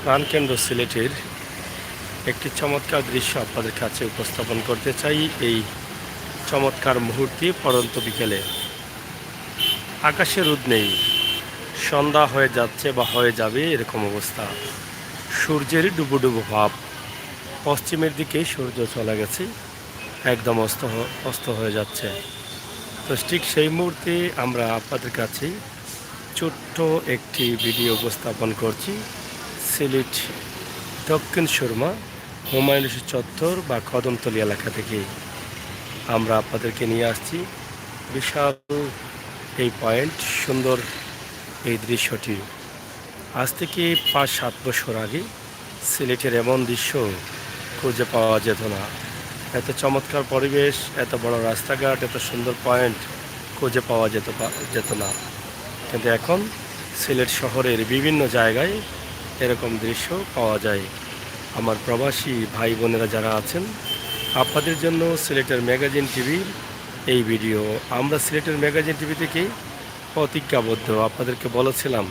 প্রাণকেন্দ্র সিলেটের একটি চমৎকার দৃশ্য আপনাদের কাছে উপস্থাপন করতে চাই। এই চমৎকার মুহূর্তে পড়ন্ত বিকেলে আকাশে রোদ নেই, সন্ধ্যা হয়ে যাচ্ছে বা হয়ে যাবে এরকম অবস্থা। সূর্যের ডুবো ডুবো ভাব, পশ্চিমের দিকে সূর্য চলে গেছে, একদম অস্ত হয়ে যাচ্ছে। তো ঠিক সেই মুহূর্তে আমরা আপনাদের কাছে ছোট্ট একটি ভিডিও উপস্থাপন করছি। সিলেট দক্ষিণ সুরমা হুমায়ুন চত্বর বা কদমতলী এলাকা থেকে আমরা আপনাদেরকে নিয়ে আসছি বিশাল এই পয়েন্ট, সুন্দর এই দৃশ্যটি। আজ থেকে 5-7 বছর আগে সিলেটের এমন দৃশ্য খুঁজে পাওয়া যেত না। এত চমৎকার পরিবেশ, এত বড় রাস্তাঘাট, এত সুন্দর পয়েন্ট খুঁজে পাওয়া যেত না। কিন্তু এখন সিলেট শহরের বিভিন্ন জায়গায় এরকম দৃশ্য পাওয়া যায়। আমার প্রবাসী ভাই বোনেরা যারা আছেন, আপনাদের জন্য সিলেটের ম্যাগাজিন টিভির এই ভিডিও। আমরা সিলেটের ম্যাগাজিন টিভি থেকে প্রতিজ্ঞাবদ্ধ, আপনাদেরকে বলেছিলাম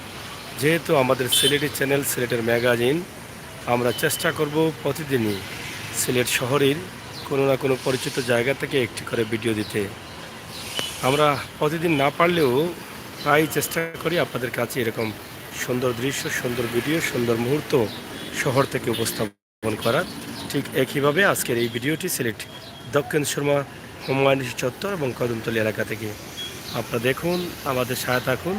যেহেতু আমাদের সিলেটের চ্যানেল সিলেটের ম্যাগাজিন, আমরা চেষ্টা করব প্রতিদিনই সিলেট শহরের কোনো না কোনো পরিচিত জায়গা থেকে একটি করে ভিডিও দিতে। আমরা প্রতিদিন না পারলেও প্রায় চেষ্টা করি আপনাদের কাছে এরকম সুন্দর দৃশ্য, সুন্দর ভিডিও, সুন্দর মুহূর্ত শহর থেকে উপস্থাপন করার। ঠিক একইভাবে আজকের এই ভিডিওটি সিলেট দক্ষিণ সুরমা হুমায়ুন চত্বর এবং কদমতলী এলাকা থেকে। আপনারা দেখুন, আমাদের সাথে থাকুন।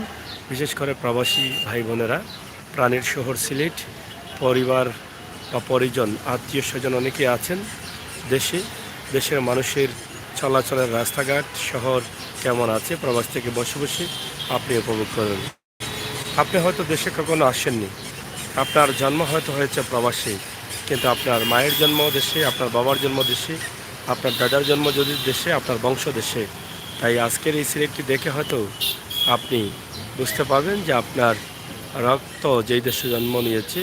বিশেষ করে প্রবাসী ভাই বোনেরা, প্রাণের শহর সিলেট, পরিবার বা পরিজন, আত্মীয় স্বজন অনেকে আছেন দেশের মানুষের চলাচলের রাস্তাঘাট শহর কেমন আছে, প্রবাস থেকে বসে বসে আপনি উপভোগ করুন। আপনি হয়তো দেশে কখনো আসেননি, আপনার জন্ম হয়তো হয়েছে প্রবাসী, কিন্তু আপনার মায়ের জন্ম দেশে, আপনার বাবার জন্ম দেশে, আপনার দাদার জন্ম যদি দেশে, আপনার বংশ দেশে। তাই আজকের এই সিলেটটি দেখে হয়তো আপনি বুঝতে পারবেন যে আপনার রক্ত যেই দেশে জন্ম নিয়েছে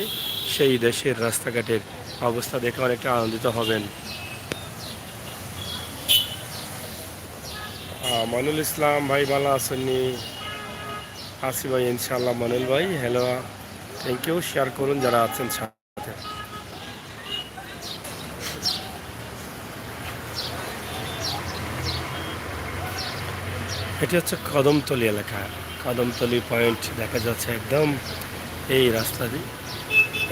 সেই দেশের রাস্তাঘাটের অবস্থা দেখে অনেকটা আনন্দিত হবেন। মনুল ইসলাম ভাই ভালো আসেননি? আসি ভাই, ইনশাআল্লাহ। মনুল ভাই হ্যালো, থ্যাংক ইউ। শেয়ার করুন যারা আছেন সাথে। এটি হচ্ছে কদমতলী এলাকা, কদমতলী পয়েন্ট দেখা যাচ্ছে একদম এই রাস্তা দিয়ে।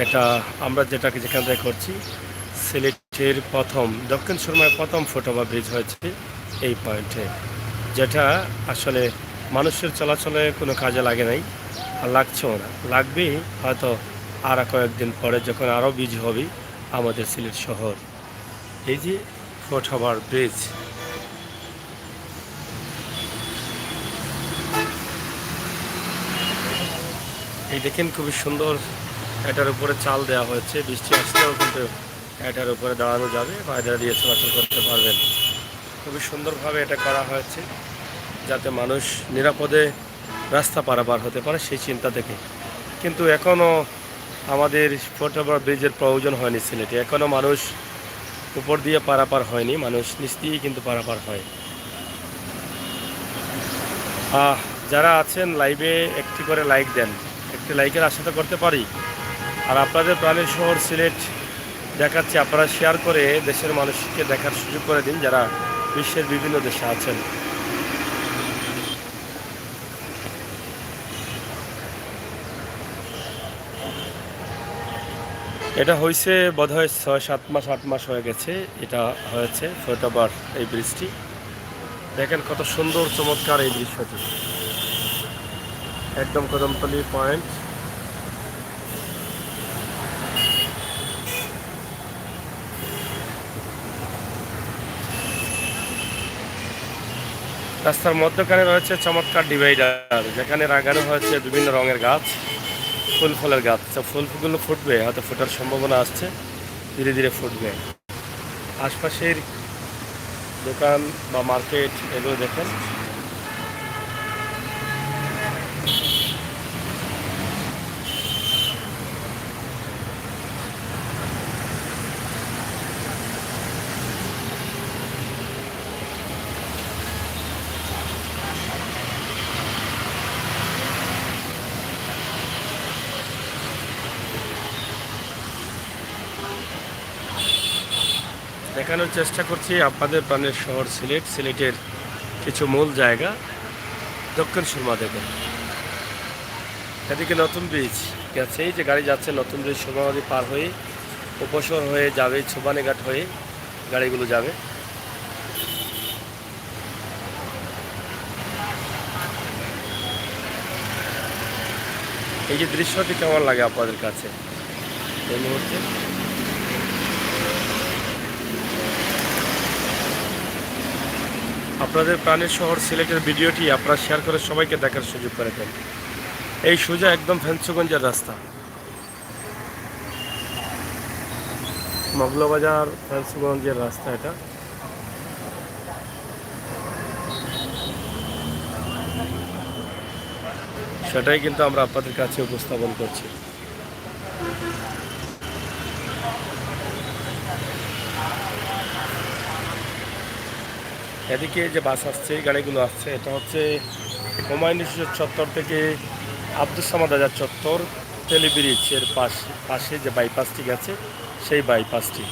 এটা আমরা যেখান থেকে করছি, সিলেটের প্রথম দক্ষিণ সুরমায় প্রথম ফুটওভার ব্রিজ হয়েছে এই পয়েন্টে, যেটা আসলে মানুষের চলাচলে কোনো কাজে লাগে নাই, আর লাগছেও না, লাগবে হয়তো আর কয়েকদিন পরে যখন আরও ব্রিজ হবে আমাদের সিলেট শহর। এই যে ফুটওভার ব্রিজ, এই দেখেন খুবই সুন্দর। এটার উপরে চাল দেওয়া হয়েছে, বৃষ্টি আসলেও কিন্তু এটার উপরে দাঁড়ানো যাবে, পায়রা দিয়ে চলাচল করতে পারবেন। খুবই সুন্দরভাবে এটা করা হয়েছে যাতে মানুষ নিরাপদে রাস্তা পারাপার হতে পারে সেই চিন্তা থেকে। কিন্তু এখনও আমাদের ফুটওভার ব্রিজের প্রয়োজন হয়নি সিলেটে, এখনও মানুষ উপর দিয়ে পারাপার হয়নি, মানুষ নিচ দিয়েই কিন্তু পারাপার হয়। যারা আছেন লাইভে একটি করে লাইক দেন, একটি লাইকের আশা তো করতে পারি। আর আপনাদের প্রাণের শহর সিলেট দেখাচ্ছি, আপনারা শেয়ার করে দেশের মানুষকে দেখার সুযোগ করে দিন যারা বিশ্বের বিভিন্ন দেশে আছেন। এটা হয়েছে বোধহয় 6-7 মাস 8 মাস হয়ে গেছে এটা হয়েছে ফুটওভার এই ব্রিজটি। দেখেন কত সুন্দর চমৎকার এই দৃশ্যটি, একদম কদমতলী পয়েন্ট। রাস্তার মধ্যখানে রয়েছে চমৎকার ডিভাইডার, যেখানে লাগানো হয়েছে বিভিন্ন রঙের গাছ, ফুল ফলের গাছ। ফুলগুলো ফুটবে, হয়তো ফোটার সম্ভাবনা আসছে, ধীরে ধীরে ফুটবে। আশপাশের দোকান বা মার্কেট এগুলো দেখেন। দেখানোর চেষ্টা করছি আপনাদের প্রাণের শহর সিলেট, সিলেটের কিছু মূল জায়গা। দক্ষিণ সুরমা দেখুন, এদিকে নতুন ব্রিজ গেছে, এই যে গাড়ি যাচ্ছে নতুন ব্রিজ সুরমা নদী পার হয়ে উপসর হয়ে যাবে, ছোবানীঘাট হয়ে গাড়িগুলো যাবে। এই যে দৃশ্যটি কেমন লাগে আপনাদের কাছে এই মুহূর্তে? আপনাদের প্রাণের শহর সিলেটের ভিডিওটি আপনারা শেয়ার করে সবাইকে দেখার সুযোগ করে দেন। এই সোজা একদম ফেন্সুগঞ্জের রাস্তা, মগলবাজার ফেন্সুগঞ্জের রাস্তা এটা। সেটাই কিন্তু আমরা আপনাদের কাছে উপস্থাপন করছি। এদিকে যে বাস আসছে, গাড়িগুলো আসছে, এটা হচ্ছে হুমায়ুন চত্বর থেকে আব্দুল সামাদ আজাদ চত্বর তেলি ব্রিজের পাশে যে বাইপাসটি গেছে সেই বাইপাসটি।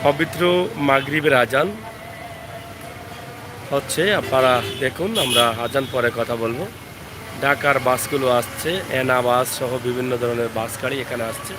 পবিত্র মাগরিবের আজান হচ্ছে, আপনারা দেখুন, আমরা আজান পরে কথা বলবো। ঢাকার বাসগুলো আসছে, এনা বাস সহ বিভিন্ন ধরনের বাস গাড়ি এখানে আসছে।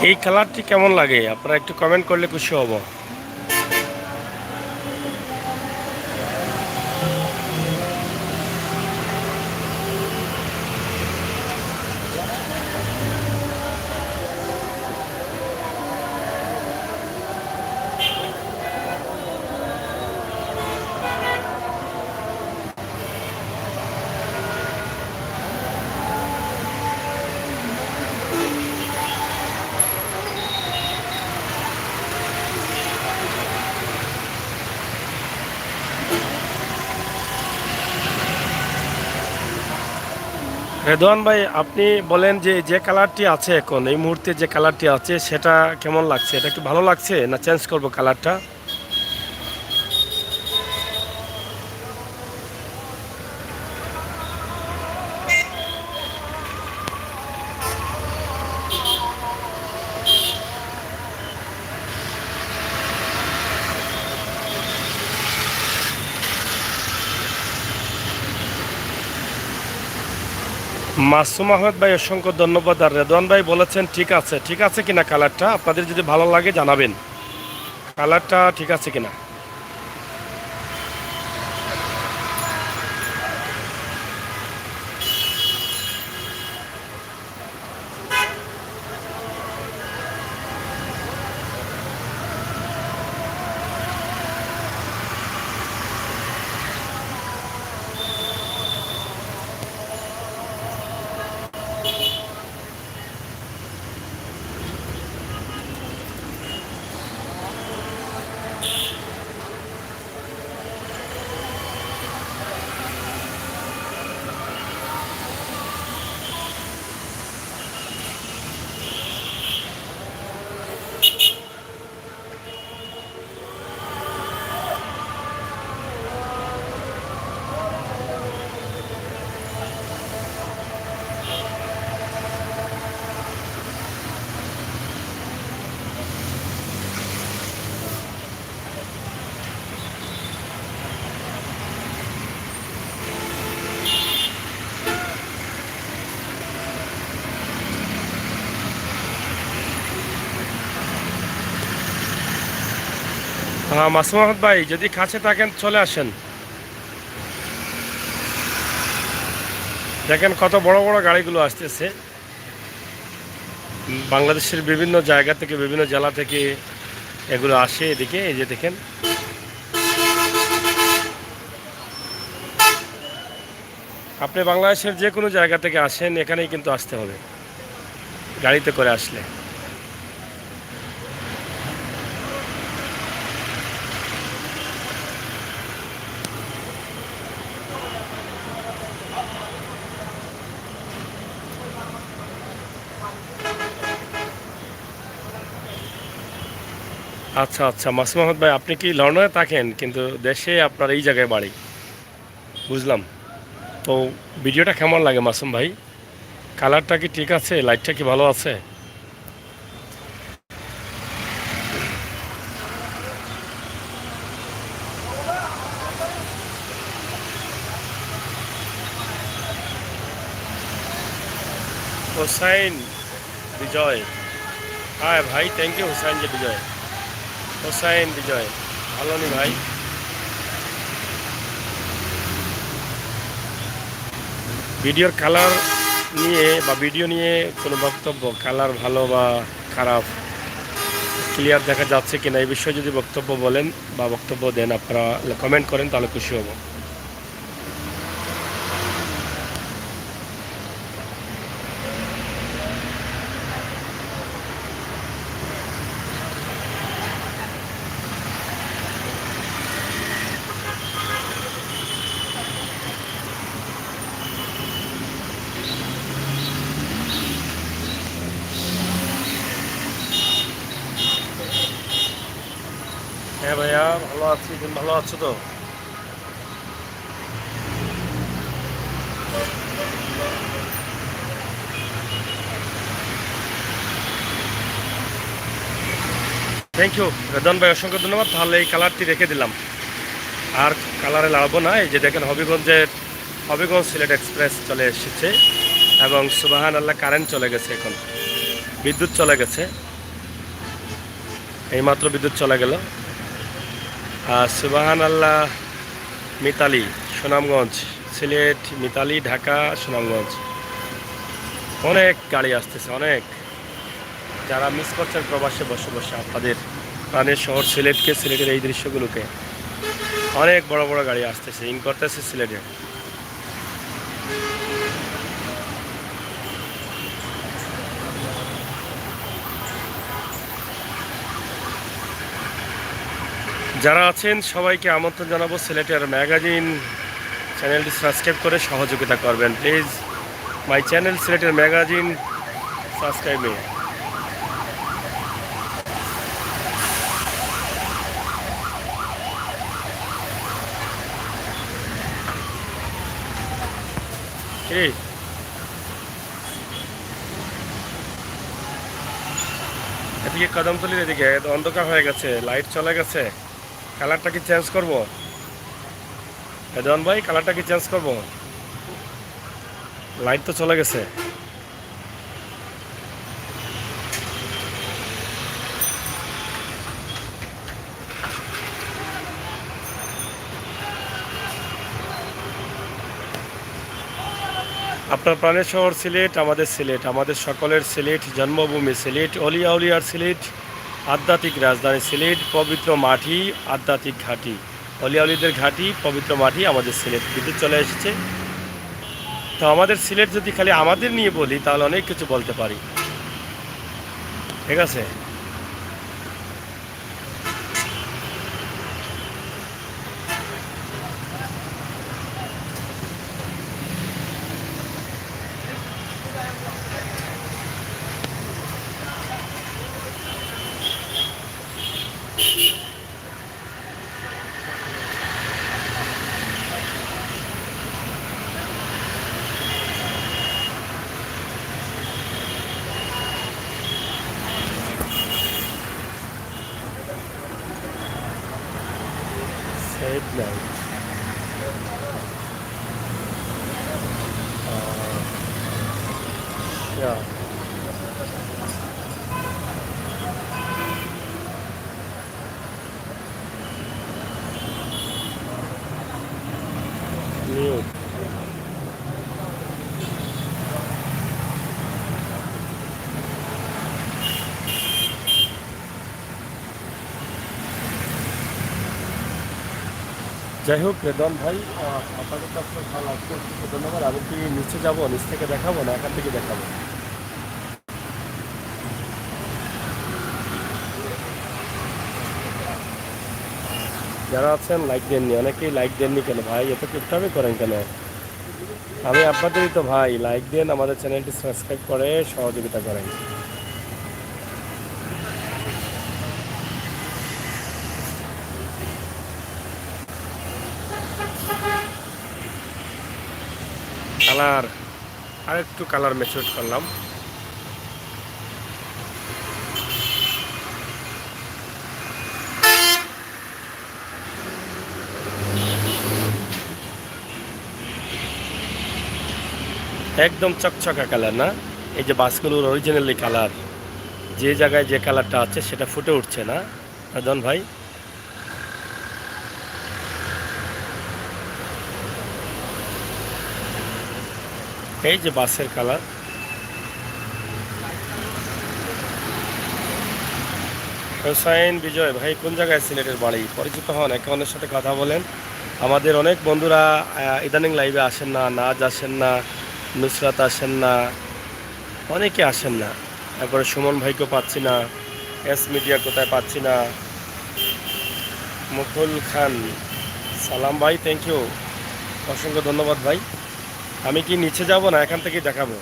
এই কালারটি কেমন লাগে আপনারা একটু কমেন্ট করলে খুশি হব। রেদওয়ান ভাই, আপনি বলেন যে যে কালারটি আছে এখন এই মুহূর্তে যে কালারটি আছে সেটা কেমন লাগছে? এটা কি ভালো লাগছে না চেঞ্জ করব কালারটা? মাসুম আহমেদ ভাই অসংখ্য ধন্যবাদ। আর রেদওয়ান ভাই বলেছেন ঠিক আছে। ঠিক আছে কিনা কালারটা আপনাদের যদি ভালো লাগে জানাবেন, কালারটা ঠিক আছে কিনা। হ্যাঁ মাসুম আহমেদ ভাই, যদি কাছে থাকেন চলে আসেন। দেখেন কত বড় বড় গাড়িগুলো আসতেছে বাংলাদেশের বিভিন্ন জায়গা থেকে, বিভিন্ন জেলা থেকে এগুলো আসে এদিকে। এই যে দেখেন, আপনি বাংলাদেশের যে কোনো জায়গা থেকে আসেন এখানেই কিন্তু আসতে হবে গাড়িতে করে আসলে। আচ্ছা আচ্ছা মাসুম আহমদ ভাই, আপনি কি লন্ডনে থাকেন কিন্তু দেশে আপনার এই জায়গায় বাড়ি, বুঝলাম। তো ভিডিওটা কেমন লাগে মাসুম ভাই? কালারটা কি ঠিক আছে? লাইটটা কি ভালো আছে? হোসাইন বিজয়, হ্যাঁ ভাই, থ্যাংক ইউ হোসাইন যে বিজয়, হোসাইন বিজয়, ভালো নি ভাই। ভিডিওর কালার নিয়ে বা ভিডিও নিয়ে কোনো বক্তব্য, কালার ভালো বা খারাপ, ক্লিয়ার দেখা যাচ্ছে কিনা এই বিষয়ে যদি বক্তব্য বলেন বা বক্তব্য দেন, আপনারা কমেন্ট করেন তাহলে খুশি হব। হ্যাঁ ভাইয়া, ভালো আছি। তুমি ভালো আছো তো? থ্যাংক ইউ রেদন ভাই, অসংখ্য ধন্যবাদ। তাহলে এই কালারটি রেখে দিলাম, আর কালারে লাগাবো না। এই যে দেখেন হবিগঞ্জ সিলেট এক্সপ্রেস চলে এসেছে এবং সুবাহান আল্লাহ কারেন্ট চলে গেছে, এখন বিদ্যুৎ চলে গেছে। এইমাত্র বিদ্যুৎ চলে গেল। সুবাহান আল্লাহ। মিতালি, সুনামগঞ্জ, সিলেট, মিতালি, ঢাকা, সুনামগঞ্জ, অনেক গাড়ি আসতেছে, অনেক। যারা মিস করছেন প্রবাসে বসে বসে আপনাদের প্রাণের শহর সিলেটকে, সিলেটের এই দৃশ্যগুলোকে, অনেক বড় বড় গাড়ি আসতেছে, ইন করতেছে সিলেটে। যারা আছেন সবাইকে আমন্ত্রণ জানাবো সিলেটের ম্যাগাজিন চ্যানেলটি সাবস্ক্রাইব করে সহযোগিতা করবেন প্লিজ। মাই চ্যানেল সিলেটের ম্যাগাজিন সাবস্ক্রাইব মি। এদিকে কদমতলির এদিকে অন্ধকার হয়ে গেছে, লাইট চলে গেছে। কালারটা কি চেঞ্জ করবো জন ভাই? কালারটা কি চেঞ্জ করবো? লাইট তো চলে গেছে। আপনার প্রাণের শহর সিলেট, আমাদের সিলেট, আমাদের সকলের সিলেট, জন্মভূমি সিলেট, অলিয়া উলিয়ার সিলেট, আধ্যাত্মিক রাজধানী সিলেট, পবিত্র মাটি, আধ্যাত্মিক ঘাঁটি, অলিয়া উলিদের ঘাঁটি, পবিত্র মাটি আমাদের সিলেট। বিদ্যুৎ চলে এসেছে। তো আমাদের সিলেট যদি খালি আমাদের নিয়ে বলি তাহলে অনেক কিছু বলতে পারি, ঠিক আছে? সেভ নাই। Yeah. Mute. যাই হোক রেদন ভাই, আপনাদের তো আপনার ভালো লাগছে, ধন্যবাদ। আমি কি নিচে যাব, নিচ থেকে দেখাবো না এখান থেকে দেখাবো? যারা আছেন লাইক দেননি, অনেকেই লাইক দেননি কেন ভাই? এত কিপটামি করেন কেন? আমি আপনাদেরই তো ভাই, লাইক দেন, আমাদের চ্যানেলটি সাবস্ক্রাইব করে সহযোগিতা করেন। কালার আর একটু কালার ম্যাচিউর করলাম। একদম চকচকা কালার না? এই যে বাসগুলোর অরিজিনালি কালার, যে জায়গায় যে কালারটা আছে সেটা ফুটে উঠছে না রাজন ভাই? এই যে বাসের কালার। হোসাইন বিজয় ভাই, কোন জায়গায় সিলেটের বাড়ি? পরিচিত হন, একে অন্যের সাথে কথা বলেন। আমাদের অনেক বন্ধুরা ইদানিং লাইভে আসেন না, নাজ আসেন না, নুসরাত আসেন না, অনেকে আসেন না। তারপরে সুমন ভাইকেও পাচ্ছি না, এস মিডিয়া কোথায় পাচ্ছি না। মুকুল খান, সালাম ভাই, থ্যাংক ইউ, অসংখ্য ধন্যবাদ ভাই। আমি কি নিচে যাব না এখান থেকেই দেখাবো?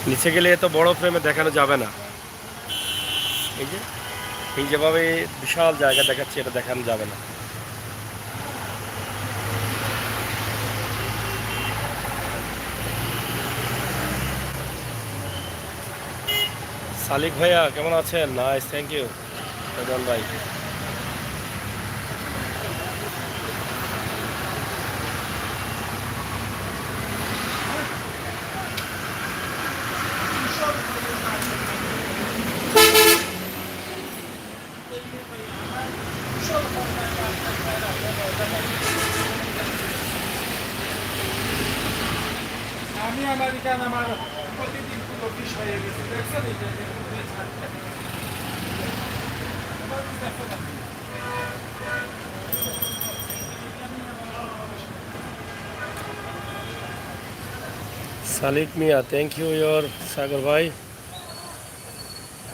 নিচে গেলে এত বড় ফ্রেমে দেখানো যাবে না। এই যে এই যেভাবে বিশাল জায়গা দেখাচ্ছি, এটা দেখানো যাবে না। সালিক ভাইয়া কেমন আছেন? নাইস, থ্যাংক ইউ রাজন ভাই। আমেরিকান আমার প্রতিদিন পুরো বিষ হয়ে গেছে দেখছেন এই যে সালিক মিয়া, থ্যাংক ইউ ইয়োর সাগর ভাই,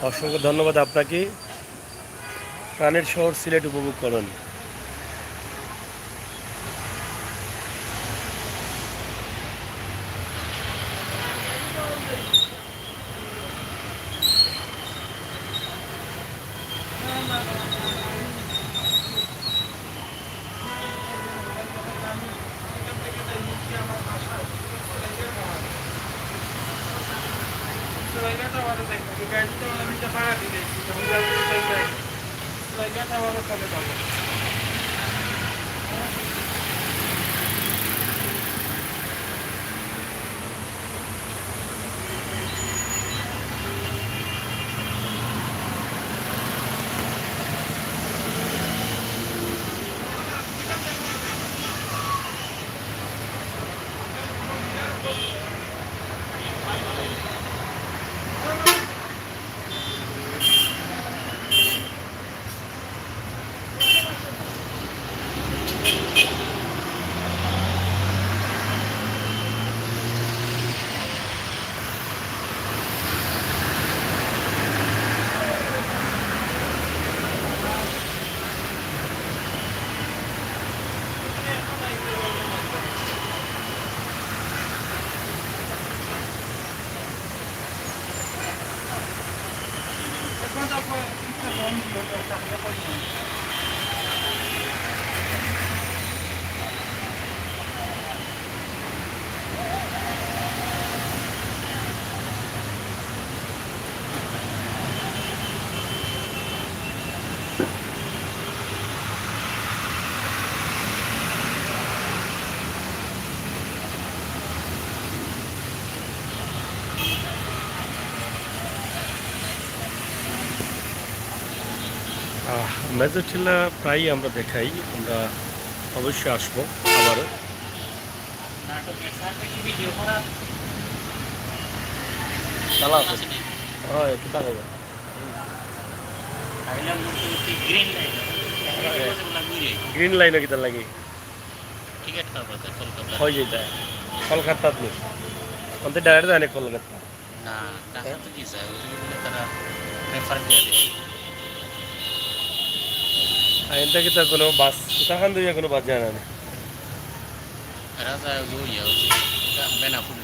অসংখ্য ধন্যবাদ আপনাকে। প্রাণের শহর সিলেট উপভোগ করুন। মেজরটিলা প্রায়ই আমরা দেখাই, আমরা অবশ্যই আসবো আবারও। একটু টাকা গ্রিন লাইন কি তার লাগে হয় যেটা কলকাতা আপনি অন্তে ডাইরেক্ট জানে কলকাতা না টাকা তো কি চাই ওইগুলো তারা রেফার দিয়ে দেয় আইনটা কি তার কোনো বাস তখন দুইয়া কোনো বাস যায় না এরা যায় ওই বেনাপুর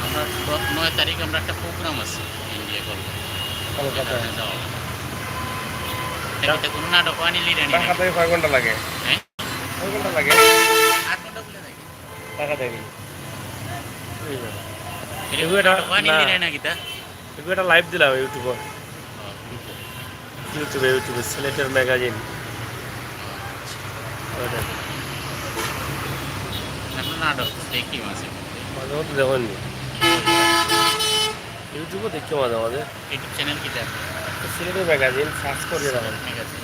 আমরা 9 তারিখ আমরা একটা প্রোগ্রাম আছে ইন্ডিয়া কলকাতায় যাওয়া এটা কোনো নাটক আনিলি রানি টাকা থেকে কয় ঘন্টা লাগে? হ্যাঁ কয় ঘন্টা লাগে? 8 ঘন্টা বলে নাকি টাকা থেকে এটা আনিলি রানি নাকি তা এটা লাইভ দিলাম ইউটিউবে সিলেটের ম্যাগাজিন নাটক দেখি মাঝে মাঝে মধ্যে দেখুন ইউটিউবে দেখি মাঝে মাঝে ইউটিউব চ্যানেল কি দেখ সিলেটের ম্যাগাজিন সার্চ করিয়ে দেখুন। ঠিক আছে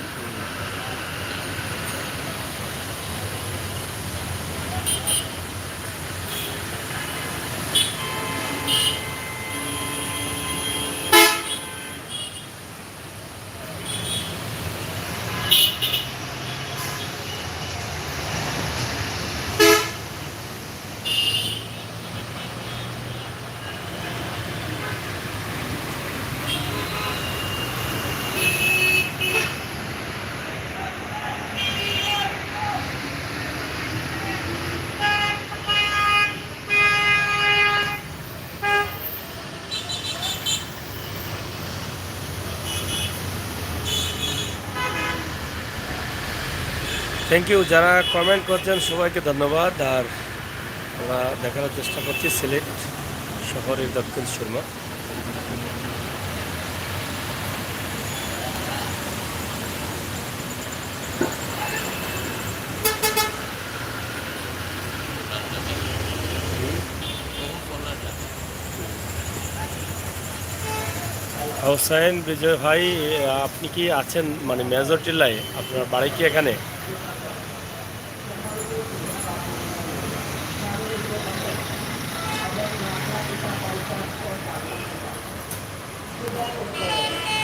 থ্যাংক ইউ, যারা কমেন্ট করছেন সবাইকে ধন্যবাদ। আর আমরা দেখানোর চেষ্টা করছি সিলেট শহরের দক্ষিণ সুরমা। হোসেন বিজয় ভাই, আপনি কি আছেন মানে মেজর টিল্লায়? আপনার বাড়ি কি এখানে?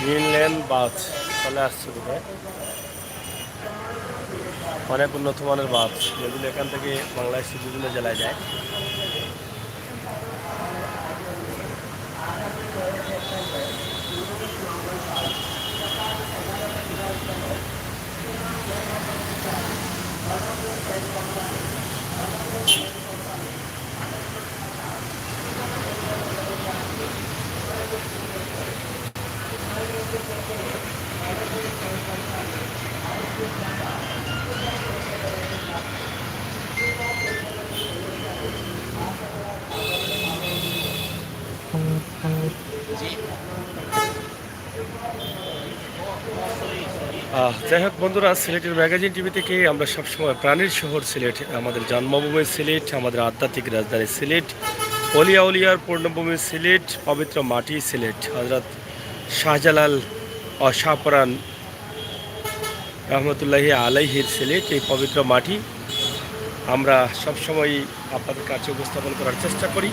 গ্রিনল্যান্ড বাস চলে আসছে বোধহয়। অনেক উন্নত মানের বাস যেগুলো এখান থেকে বাংলাদেশের বিভিন্ন জেলায় যায়। জি। যাই হোক বন্ধুরা, সিলেটের ম্যাগাজিন টিভি থেকে আমরা সবসময় প্রাণীর শহর সিলেট, আমাদের জন্মভূমি সিলেট, আমাদের আধ্যাত্মিক রাজধানী সিলেট, অলিয়া উলিয়ার পূর্ণভূমি সিলেট, পবিত্র মাটি সিলেট, হযরত শাহজালাল ও শাহপরান রহমতুল্লাহি আলাইহির সিলেট, এই পবিত্র মাটি আমরা সবসময় আপনাদের কাছে উপস্থাপন করার চেষ্টা করি,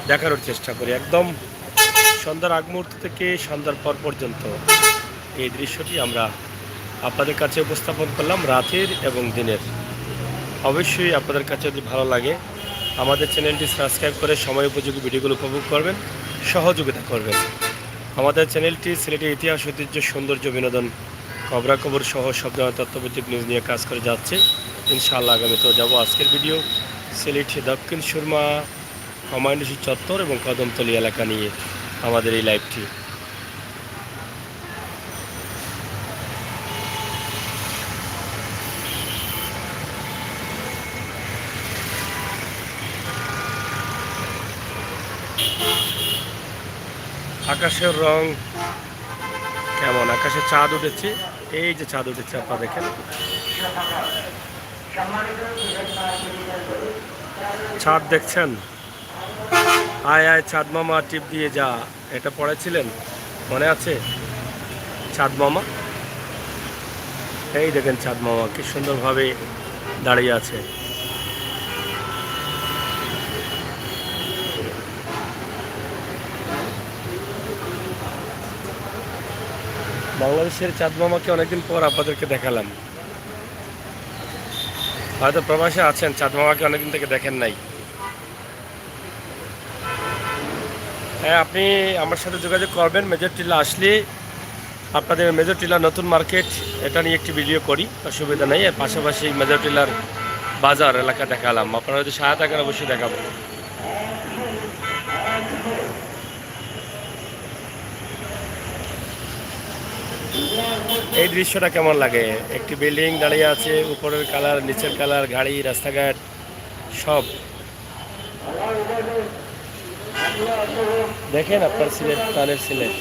দেখানোর চেষ্টা করি। একদম সন্ধ্যার আগ মুহূর্ত থেকে সন্ধ্যার পর পর্যন্ত এই দৃশ্যটি আমরা আপনাদের কাছে উপস্থাপন করলাম, রাতের এবং দিনের। অবশ্যই আপনাদের কাছে যদি ভালো লাগে আমাদের চ্যানেলটি সাবস্ক্রাইব করে সময় উপযোগী ভিডিওগুলো উপভোগ করবেন, সহযোগিতা করবেন। আমাদের চ্যানেলটি সিলেটের ইতিহাস, ঐতিহ্য, সৌন্দর্য, বিনোদন, খবরাখবর সহ সব ধরনের তথ্যভিত্তিক নিউজ নিয়ে কাজ করে যাচ্ছে। ইনশাআল্লাহ আগামীতেও যাব। আজকের ভিডিও সিলেট দক্ষিণ সুরমা কমান্ডেসি চত্বর এবং কদমতলী এলাকা নিয়ে আমাদের এই লাইভটি। আকাশের রং কেমন, আকাশে চাঁদ উঠেছে, এই যে চাঁদ উঠেছে আপনারা দেখেন, চাঁদ দেখছেন। আয় আয় চাঁদ মামা টিপ দিয়ে যা, এটা পড়েছিলেন, মনে আছে? চাঁদ মামা, এই দেখেন চাঁদ মামা কি সুন্দরভাবে দাঁড়িয়ে আছে। বাংলাদেশের চাঁদ মামাকে অনেকদিন পর আপনাদেরকে দেখালাম। হয়তো প্রবাসে আছেন, চাঁদ মামাকে অনেকদিন থেকে দেখেন নাই। হ্যাঁ, আপনি আমার সাথে যোগাযোগ করবেন। মেজর টিলা আসলে আপনাদের মেজর টিলা নতুন মার্কেট এটা নিয়ে একটি ভিডিও করি, অসুবিধা নেই। এর পাশাপাশি মেজর টিলার বাজার এলাকা দেখালাম, আপনারা যদি সহায়তা করেন অবশ্যই দেখাবো। এই দৃশ্যটা কেমন লাগে? একটি বিল্ডিং দাঁড়িয়ে আছে, উপরের কালার, নিচের কালার, গাড়ি, রাস্তাঘাট সব দেখেন। আপনার সিলেট, প্রাণের সিলেট।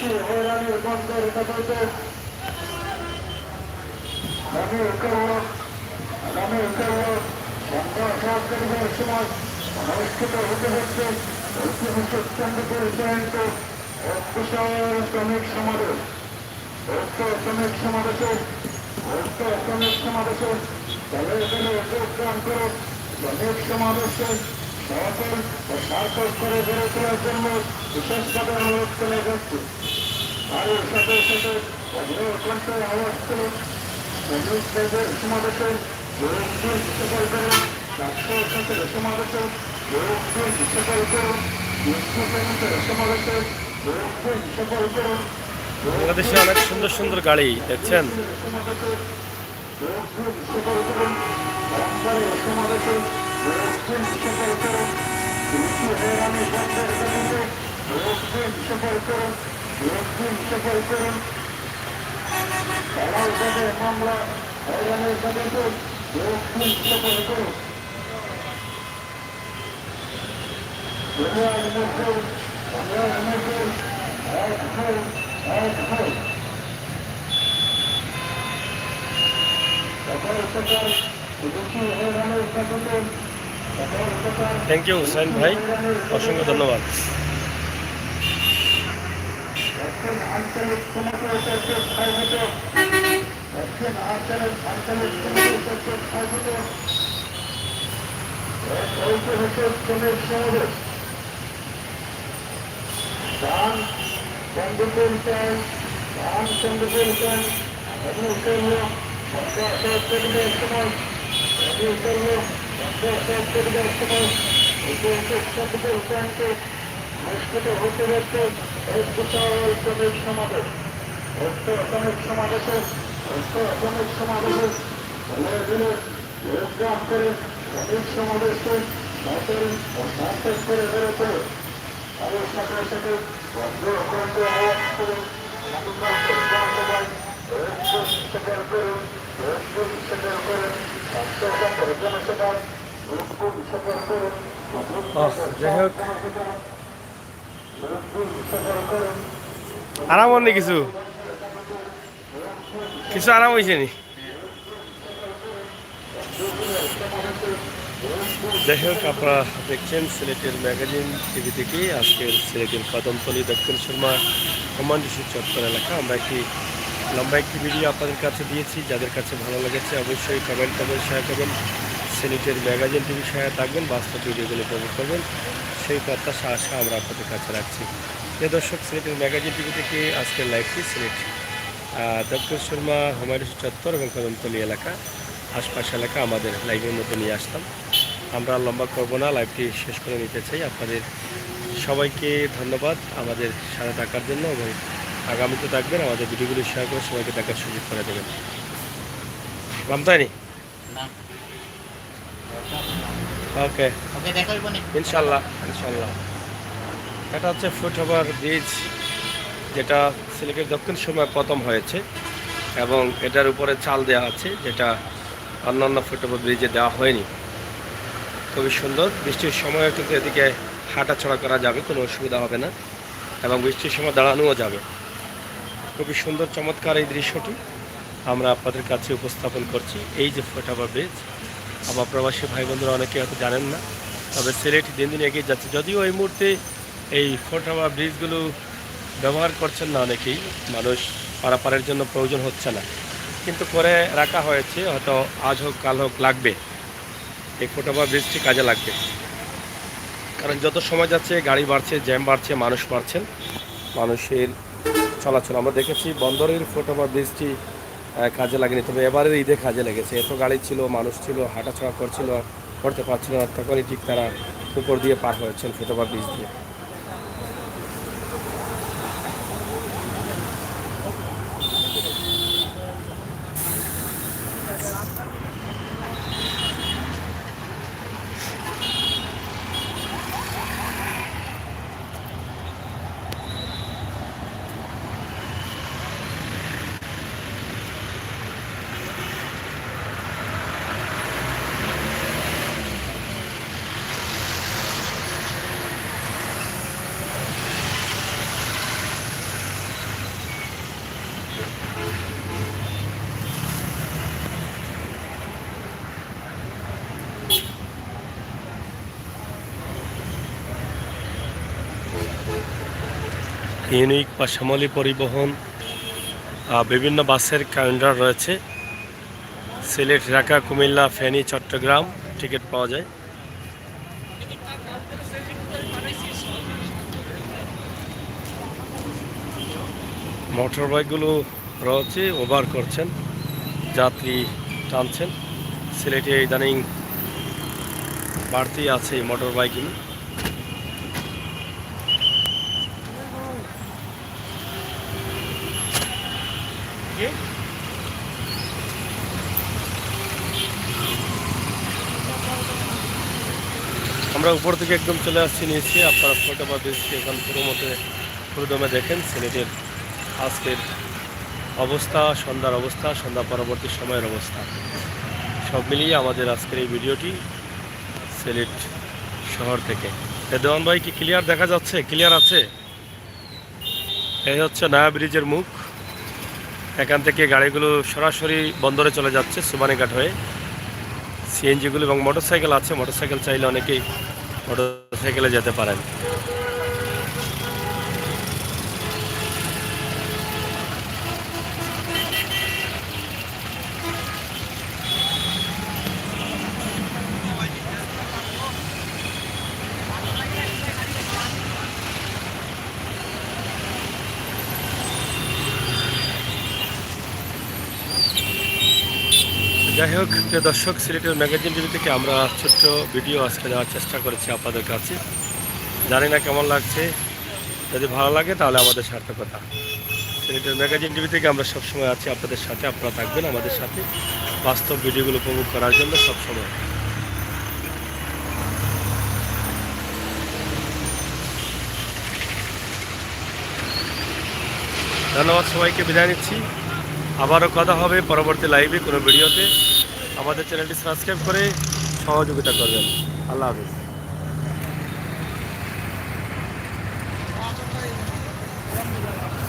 শ্রমিক সমাবেশ, শ্রমিক সমাবেশে শ্রমিক সমাবেশে দলে দলে যোগদান করে শ্রমিক সমাবেশে সচল ও সার্থক করে গড়ে তোলার জন্য বিশেষভাবে অনুরোধ করে যাচ্ছে। আর এর সাথে সাথে অগ্রহ কণ্ঠে আওয়াজ করে শ্রমিকদের সমাবেশে সকল করুন, রাষ্ট্র সচল সমাবেশে সকল করুন, সমাবেশে সকল করুন। বাংলাদেশে অনেক সুন্দর সুন্দর গাড়ি দেখছেন। থ্যাংক ইউ হুসাইন ভাই, অসংখ্য ধন্যবাদ। অনুষ্ঠিত হতে যাচ্ছে এক বিশাল শ্রমিক সমাবেশ। শ্রমিক সমাবেশে শ্রমিক সমাবেশে যোগদান করে শ্রমিক সমাবেশকে সার্থক করে বেরোতে তাদের সাথে সাথে যাই হোক আরাম হয়নি, কিছু কিছু আরাম হয়েছে নি। যাই হোক আপনারা দেখছেন সিলেটের ম্যাগাজিন টিভি থেকে আজকের সিলেটের কদমতলী দক্ষিণ সুরমা কমান্ডেশন চত্বর এলাকা। আমরা লম্বা একটি ভিডিও আপনাদের কাছে দিয়েছি। যাদের কাছে ভালো লেগেছে অবশ্যই কমেন্ট করবেন, শেয়ার করবেন, সিলেটের ম্যাগাজিন টিভি সহায়তা থাকবেন, বাস্তব ভিডিওগুলো উপভোগ করবেন, সেই প্রত্যাশা আশা আমরা আপনাদের কাছে রাখছি। যে দর্শক, সিলেটের ম্যাগাজিন টিভি থেকে আজকের লাইভটি সিলেট দক্ষিণ সুরমা হুমায়ুন চত্বর এবং কদমতলী এলাকা আশপাশ এলাকা আমাদের লাইভের মধ্যে নিয়ে আসতাম। আমরা লম্বা করবো না, লাইভটি শেষ করে নিতে চাই। আপনাদের সবাইকে ধন্যবাদ আমাদের সাথে থাকার জন্য, এবং আগামীতে থাকবেন, আমাদের ভিডিওগুলি শেয়ার করে সবাইকে দেখার সুযোগ করে দেবেন। রামতাইনি না ওকে ওকে দেখা হইব না ইনশাল্লাহ ইনশাল্লাহ। এটা হচ্ছে ফুটওভার ব্রিজ, যেটা সিলেটের দক্ষিণ সময় প্রথম হয়েছে, এবং এটার উপরে চাল দেওয়া আছে, যেটা অন্যান্য ফুটওভার ব্রিজে দেওয়া হয়নি। খুবই সুন্দর। বৃষ্টির সময়ও কিন্তু এদিকে হাঁটাচলা করা যাবে, কোনো অসুবিধা হবে না, এবং বৃষ্টির সময় দাঁড়ানোও যাবে। খুবই সুন্দর চমৎকার এই দৃশ্যটি আমরা আপনাদের কাছে উপস্থাপন করছি। এই যে ফুটওভার ব্রিজ, আমার প্রবাসী ভাই বন্ধুরা অনেকে হয়তো জানেন না, তবে সিলেট দিন দিন এগিয়ে যাচ্ছে। যদিও এই মুহূর্তে এই ফুটওভার ব্রিজগুলো ব্যবহার করছেন না অনেকেই, মানুষ পারাপারের জন্য প্রয়োজন হচ্ছে না, কিন্তু করে রাখা হয়েছে। হয়তো আজ হোক কাল হোক লাগবে, এই ফুটওভার ব্রিজটি কাজে লাগবে। কারণ যত সময় যাচ্ছে গাড়ি বাড়ছে, জ্যাম বাড়ছে, মানুষ বাড়ছেন, মানুষের চলাচল। আমরা দেখেছি বন্দরের ফুটওভার ব্রিজটি কাজে লাগেনি, তবে এবারের ঈদে কাজে লেগেছে। এত গাড়ি ছিল, মানুষ ছিল, হাঁটাচলা করতে পারছিল না, তখনই ঠিক তারা উপর দিয়ে পার হয়েছেন ফুটওভার ব্রিজ দিয়ে। ইউনিক বা শ্যামলী পরিবহন বিভিন্ন বাসের কাউন্টার রয়েছে। সিলেট, ঢাকা, কুমিল্লা, ফেনী, চট্টগ্রাম টিকিট পাওয়া যায়। মোটর বাইকগুলো রয়েছে, ওভার করছেন, যাত্রী টানছেন। সিলেটে ইদানিং বাড়তি আছে এই মোটর বাইকগুলো। আমরা উপর থেকে একদম চলে আসছি নিচে। আপনারা ফুটওভার ব্রিজটি এখন পুরোদমে দেখেন। সিলেটের আজকের অবস্থা, সন্ধ্যার অবস্থা, সন্ধ্যা পরবর্তী সময়ের অবস্থা, সব মিলিয়ে আমাদের আজকের এই ভিডিওটি সিলেট শহর থেকে। দেওয়ান ভাই, কি ক্লিয়ার দেখা যাচ্ছে? ক্লিয়ার আছে? এই হচ্ছে নয়া ব্রিজের মুখ। এখান থেকে গাড়িগুলো সরাসরি বন্দরে চলে যাচ্ছে সুবানীঘাট হয়ে। সিএনজিগুলো এবং মোটরসাইকেল আছে, মোটরসাইকেল চাইলে অনেকেই মোটরসাইকেলে যেতে পারেন। যাই হোক, প্রিয় দর্শক, সিলেটের ম্যাগাজিন টিভি থেকে আমরা ছোট্ট ভিডিও আজকে দেওয়ার চেষ্টা করেছি আপনাদের কাছে। জানি না কেমন লাগছে, যদি ভালো লাগে তাহলে আমাদের সার্থকতা। সিলেটের ম্যাগাজিন টিভি থেকে আমরা সবসময় আছি আপনাদের সাথে, আপনারা থাকবেন আমাদের সাথে বাস্তব ভিডিওগুলো উপভোগ করার জন্য সবসময়। ধন্যবাদ, সবাইকে বিদায় নিচ্ছি। আবারও কথা হবে পরবর্তী লাইভে কোনো ভিডিওতে। আমাদের চ্যানেলটি সাবস্ক্রাইব করে সহযোগিতা করবেন। আল্লাহ হাফিজ।